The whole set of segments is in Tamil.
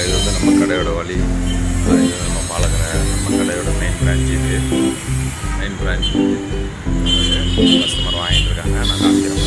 இது வந்து நம்ம கடையோட வழி. இது நம்ம பாலக்கரை நம்ம கடையோட மெயின் பிரான்ச். இது மெயின் பிரான்ச் கஸ்டமர் வாங்கிட்டு இருக்காங்க. நான் காமிக்கிறேன்.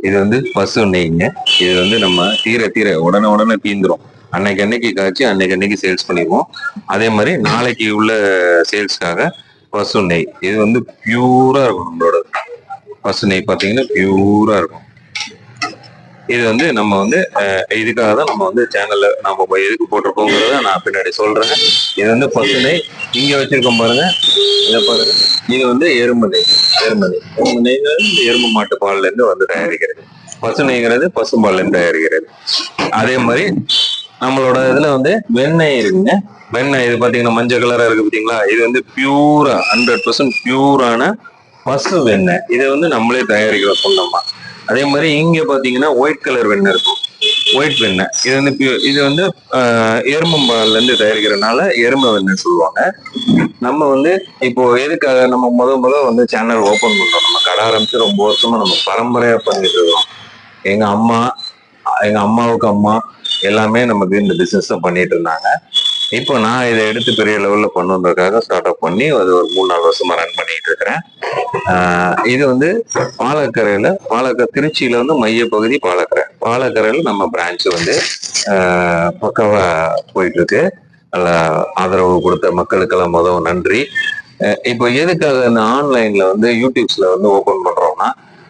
இது வந்து பசு நெய்ங்க. இது வந்து நம்ம தீர உடனே தீந்துரும். அன்னைக்கு காய்ச்சி அன்னைக்கு சேல்ஸ் பண்ணிடுவோம். அதே மாதிரி நாளைக்கு உள்ள சேல்ஸ்க்காக பசு நெய். இது வந்து பியூரா இருக்கும். நம்மளோட பசு நெய் பார்த்தீங்கன்னா பியூரா இருக்கும். இது வந்து நம்ம வந்து இதுக்காக தான் நம்ம வந்து சேனல்ல நம்ம எதுக்கு போட்டிருக்கோங்கிறத நான் பின்னாடி சொல்றேன். இது வந்து பசு நெய் இங்க வச்சிருக்கோம் பாருங்க. இதை பாருங்க, இது வந்து எறும்பு நெய். எறும்பு நெய்ங்கிறது எறும்பு மாட்டு பால்ல இருந்து வந்து தயாரிக்கிறது. பசு நெய்ங்கிறது பசும்பால்ல இருந்து தயாரிக்கிறது. அதே மாதிரி நம்மளோட இதுல வந்து வெண்ணெய் இருக்குங்க. வெண்ணெய் இது பாத்தீங்கன்னா மஞ்சள் கலரா இருக்கு பாத்தீங்களா? இது வந்து பியூரா 100% பியூரான பசு வெண்ணெய். இதை வந்து நம்மளே தயாரிக்கிறோம் சொந்தமா. அதே மாதிரி இங்க பாத்தீங்கன்னா ஒயிட் கலர் வெண்ணெய் இருக்கும். ஒயிட் வெண்ணெய் இது வந்து எறும்பும்பால்ல இருந்து தயாரிக்கிறதுனால எறும்பு வெண்ணெய் சொல்லுவாங்க. நம்ம வந்து இப்போ எதுக்காக நம்ம முத வந்து சேனல் ஓபன் பண்றோம். நம்ம கடை ஆரம்பிச்சு ரொம்ப வருஷமா நம்ம பரம்பரையா பண்ணிட்டு இருக்கோம். எங்க அம்மாவுக்கு அம்மா எல்லாமே நமக்கு இந்த பிசினஸ் தான் பண்ணிட்டு இருந்தாங்க. இப்போ நான் இதை எடுத்து பெரிய லெவல்ல பண்ணுறதுக்காக ஸ்டார்ட் அப் பண்ணி அது ஒரு 3-4 வருஷமா ரன் பண்ணிட்டு இருக்கிறேன். இது வந்து திருச்சியில வந்து மையப்பகுதி பாலக்கரையில நம்ம பிரான்ச் வந்து பக்கவா போயிட்டு இருக்கு. நல்ல ஆதரவு கொடுத்த மக்களுக்கெல்லாம் முதல் நன்றி. இப்போ எதுக்காக இந்த ஆன்லைன்ல வந்து யூடியூப்ஸ்ல வந்து ஓபன் பண்றோம்னா,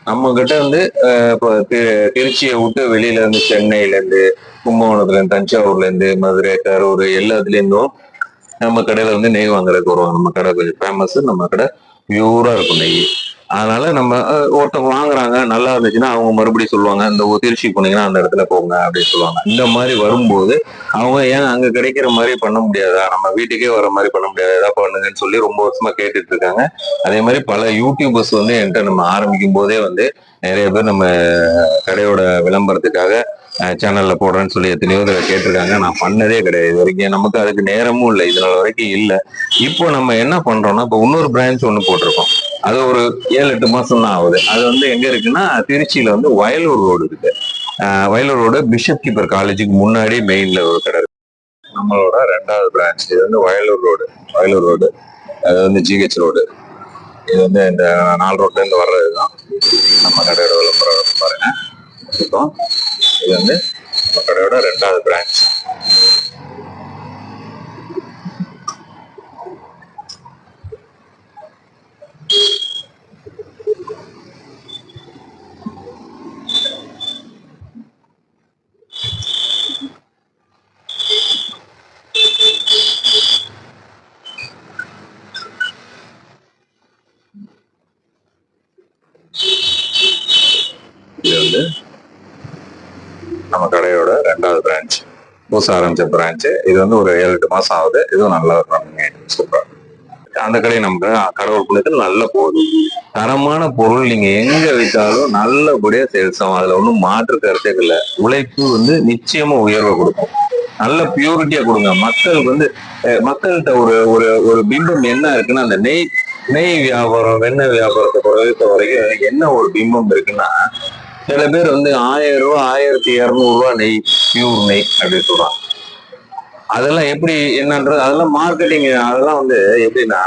நம்ம கிட்ட வந்து இப்போ திருச்சியை விட்டு வெளியில இருந்து சென்னையில இருந்து, கும்பகோணத்துல இருந்து, தஞ்சாவூர்ல இருந்து, மதுரை, கரூர் எல்லாத்துல இருந்தும் நம்ம கடையில வந்து நெய் வாங்குறதுக்கு வருவாங்க. நம்ம கடை கொஞ்சம் ஃபேமஸ். நம்ம கடை பியூரா இருக்கும் நெய். அதனால நம்ம ஒருத்தவங்க வாங்குறாங்க, நல்லா இருந்துச்சுன்னா அவங்க மறுபடியும் சொல்லுவாங்க, இந்த திருச்சி போனீங்கன்னா அந்த இடத்துல போங்க அப்படின்னு சொல்லுவாங்க. இந்த மாதிரி வரும்போது அவங்க ஏன் அங்க கிடைக்கிற மாதிரி பண்ண முடியாதா, நம்ம வீட்டுக்கே வர மாதிரி பண்ண முடியாதா, ஏதாவது பண்ணுங்கன்னு சொல்லி ரொம்ப வருஷமா கேட்டுட்டு இருக்காங்க. அதே மாதிரி பல யூடியூபர்ஸ் வந்து என்கிட்ட நம்ம ஆரம்பிக்கும் போதே வந்து நிறைய பேர் நம்ம கடையோட விளம்பரத்துக்காக சேனல்ல போடுறேன்னு சொல்லி எத்தனையோ கேட்டிருக்காங்க. நான் பண்ணதே கிடையாது இது வரைக்கும். நமக்கு அதுக்கு நேரமும் இல்லை, இதனால வரைக்கும் இல்லை. இப்போ நம்ம என்ன பண்றோம்னா, இப்போ இன்னொரு பிரான்ச் ஒன்று போட்டிருக்கோம். அது ஒரு 7-8 மாசம் தான் ஆகுது. அது வந்து எங்க இருக்குன்னா, திருச்சியில வந்து வயலூர் ரோடு இருக்கு. வயலூர் ரோடு பிஷப் கீப்பர் காலேஜுக்கு முன்னாடி மெயின்ல ஒரு கடை இருக்கு. நம்மளோட 2வது பிரான்ச் இது வந்து வயலூர் ரோடு. அது வந்து ஜிஹெச் ரோடு. இது வந்து இந்த 4 ரோட்ல இருந்து வர்றதுதான் நம்ம கடையோட விளம்பரம் பாருங்க. இப்போ இது வந்து நம்ம கடையோட 2வது பிரான்ச். இது வந்து நம்ம கடையோட 2வது பிரான்ச், புதுசா ஆரம்பிச்ச பிரான்ச். இது வந்து ஒரு 7-8 மாசம் ஆகுது. இதுவும் நல்லா சூப்பரா. அந்த கடை நமக்கு கடவுள் புண்ணியத்தில் நல்ல போகுது. தரமான பொருள் நீங்க எங்க வைத்தாலும் நல்லபடியா சேல்ஸ் ஆகும். அதுல ஒன்றும் மாற்று கருத்தே இல்லை. உழைப்பு வந்து நிச்சயமா உயர்வை கொடுக்கும். நல்ல பியூரிட்டியா கொடுங்க. மக்களுக்கு வந்து மக்கள்கிட்ட ஒரு பிம்பம் என்ன இருக்குன்னா, அந்த நெய் வியாபாரம், வெண்ணெய் வியாபாரத்தை பொறுத்த வரைக்கும் என்ன ஒரு பிம்பம் இருக்குன்னா, சில பேர் வந்து 1000 ரூபா 1200 ரூபா நெய், பியூர் நெய் அப்படின்னு சொல்றாங்க. அதெல்லாம் எப்படி என்னன்றது, அதெல்லாம் மார்க்கெட்டிங். அதெல்லாம் வந்து எப்படின்னா,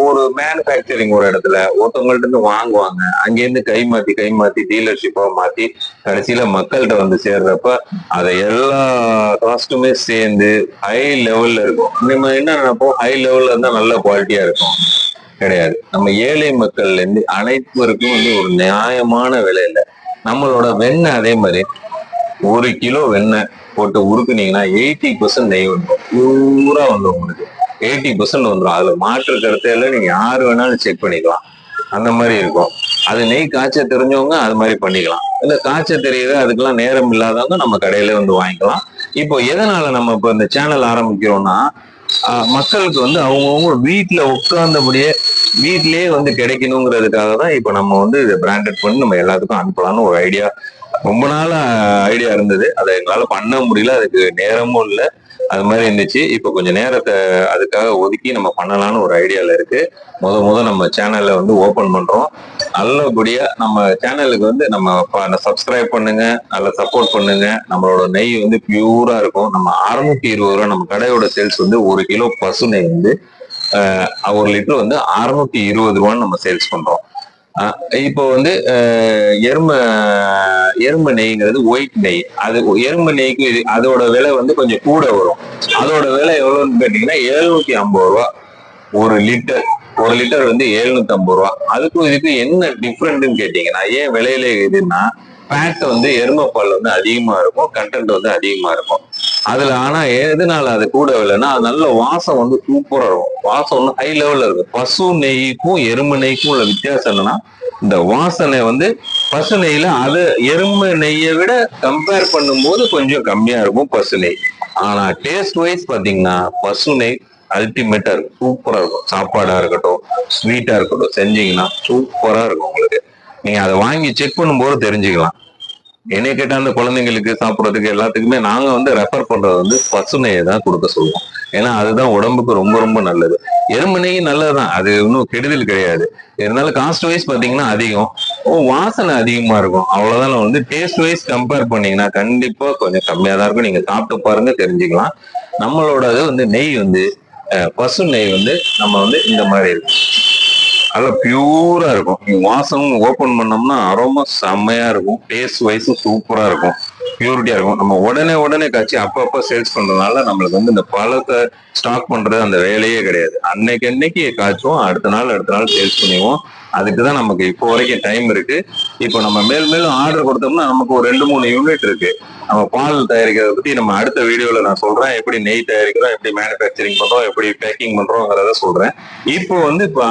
ஒரு மேனுபேக்சரிங் ஒரு இடத்துல ஒருத்தவங்கள்ட்ட இருந்து வாங்குவாங்க. அங்கேருந்து கை மாத்தி டீலர்ஷிப்பா மாத்தி கடைசியில மக்கள்கிட்ட வந்து சேர்றப்ப அதை எல்லா காஸ்ட்டுமே சேர்ந்து ஹை லெவல்ல இருக்கும். நம்ம என்ன நினைப்போம், ஹை லெவல்ல இருந்தா நல்ல குவாலிட்டியா இருக்கும். கிடையாது. நம்ம ஏழை மக்கள்ல இருந்து அனைவருக்கும் வந்து ஒரு நியாயமான விலையில நம்மளோட வெண்ணெய். அதே மாதிரி 1 கிலோ வெண்ணெய் போட்டு உருக்குனீங்கன்னா 80% நெய் வந்துடும். பூரா வந்து உங்களுக்கு 80% வந்துடும். அதுல மாற்று கருத்தையில நீங்க யாரு வேணாலும் செக் பண்ணிக்கலாம். அந்த மாதிரி இருக்கும். அது நெய் காய்ச்ச தெரிஞ்சவங்க அது மாதிரி பண்ணிக்கலாம். இல்ல காய்ச்ச தெரியுது அதுக்கெல்லாம் நேரம் இல்லாதவங்க நம்ம கடையில வந்து வாங்கிக்கலாம். இப்போ எதனால நம்ம இப்போ இந்த சேனல் ஆரம்பிக்கிறோம்னா, மக்களுக்கு வந்து அவங்கவுங்க வீட்டுல உட்கார்ந்தபடியே வீட்லயே வந்து கிடைக்கணுங்கிறதுக்காக தான் இப்ப நம்ம வந்து இதை பிராண்டட் பண்ணி நம்ம எல்லாத்துக்கும் அனுப்பலாம்னு ஒரு ஐடியா. ரொம்ப நாள் ஐடியா இருந்தது. அதை எங்களால பண்ண முடியல. அதுக்கு நேரமும் இல்லை. அது மாதிரி இருந்துச்சு. இப்ப கொஞ்சம் நேரத்தை அதுக்காக ஒதுக்கி நம்ம பண்ணலாம்னு ஒரு ஐடியால இருக்கு. முத நம்ம சேனல்ல வந்து ஓபன் பண்றோம். நல்லபடியா நம்ம சேனலுக்கு வந்து நம்ம சப்ஸ்கிரைப் பண்ணுங்க, நல்லா சப்போர்ட் பண்ணுங்க. நம்மளோட நெய் வந்து பியூரா இருக்கும். நம்ம 620 ரூபா நம்ம கடையோட சேல்ஸ் வந்து 1 கிலோ பசு நெய் வந்து 1 லிட்டர் வந்து 620 ரூபான்னு நம்ம சேல்ஸ் பண்றோம். இப்போ வந்து எருமை நெய்ங்கிறது ஒயிட் நெய். அது எருமை நெய்க்கு அதோட விலை வந்து கொஞ்சம் கூட வரும். அதோட விலை எவ்வளவுன்னு கேட்டீங்கன்னா 750 ரூபா 1 லிட்டர். 1 லிட்டர் வந்து 750 ரூபா. அதுக்கும் இதுக்கு என்ன டிஃப்ரெண்ட்னு கேட்டீங்கன்னா, ஏன் விலையில இதுன்னா ஃபேட் வந்து எருமை பால் வந்து அதிகமா இருக்கும், கண்டென்ட் வந்து அதிகமா இருக்கும். அதுல ஆனா எதனால அது கூட இல்லைன்னா, அது நல்ல வாசம் வந்து சூப்பரா இருக்கும். வாசம் வந்து ஹை லெவல்ல இருக்கும். பசு நெய்க்கும் எருமை நெய்க்கும் உள்ள வித்தியாசம் என்னன்னா, இந்த வாசனை வந்து பசு நெய்ல அது எருமை நெய்யை விட கம்பேர் பண்ணும்போது கொஞ்சம் கம்மியா இருக்கும் பசு நெய். ஆனா டேஸ்ட் வைஸ் பாத்தீங்கன்னா பசு நெய் அல்டிமேட்டா இருக்கும், சூப்பரா இருக்கும். சாப்பாடா இருக்கட்டும், ஸ்வீட்டா இருக்கட்டும், செஞ்சீங்கன்னா சூப்பரா இருக்கும் உங்களுக்கு. நீங்க அதை வாங்கி செக் பண்ணும்போது தெரிஞ்சுக்கலாம். என்னை கேட்டா அந்த குழந்தைங்களுக்கு சாப்பிட்றதுக்கு எல்லாத்துக்குமே நாங்க வந்து ரெஃபர் பண்றது வந்து பசு நெய்யை தான் கொடுக்க சொல்லுவோம். ஏன்னா அதுதான் உடம்புக்கு ரொம்ப ரொம்ப நல்லது. எருமை நெய் நல்லதுதான், அது இன்னும் கெடுதல் கிடையாது. இருந்தாலும் காஸ்ட் வைஸ் பாத்தீங்கன்னா அதிகம், வாசனை அதிகமா இருக்கும். அவ்வளவுதான். வந்து டேஸ்ட் வைஸ் கம்பேர் பண்ணீங்கன்னா கண்டிப்பா கொஞ்சம் கம்மியா தான் இருக்கும். நீங்க சாப்பிட்டு பாருங்க, தெரிஞ்சுக்கலாம். நம்மளோட இது வந்து நெய் வந்து பசு நெய் வந்து நம்ம வந்து இந்த மாதிரி இருக்கும், நல்லா பியூரா இருக்கும். வாசம் ஓபன் பண்ணோம்னா அரோமா செம்மையா இருக்கும். டேஸ்ட் வைஸும் சூப்பரா இருக்கும், பியூரிட்டியா இருக்கும். நம்ம உடனே காய்ச்சி அப்பப்ப சேல்ஸ் பண்றதுனால நம்மளுக்கு வந்து இந்த பழத்தை ஸ்டாக் பண்றது அந்த வேலையே கிடையாது. அன்னைக்கு காய்ச்சுவோம், அடுத்த நாள் சேல்ஸ் பண்ணுவோம். அதுக்குதான் நமக்கு இப்போ வரைக்கும் டைம் இருக்கு. இப்போ நம்ம மேலும் ஆர்டர் கொடுத்தோம்னா நமக்கு ஒரு 2-3 யூனிட் இருக்கு. நம்ம பால் தயாரிக்கிறத பத்தி நம்ம அடுத்த வீடியோல நான் சொல்றேன். எப்படி நெய் தயாரிக்கிறோம், எப்படி மேனுபேக்சரிங் பண்றோம், எப்படி பேக்கிங் பண்றோங்கிறத சொல்றேன். இப்போ வந்து இப்போ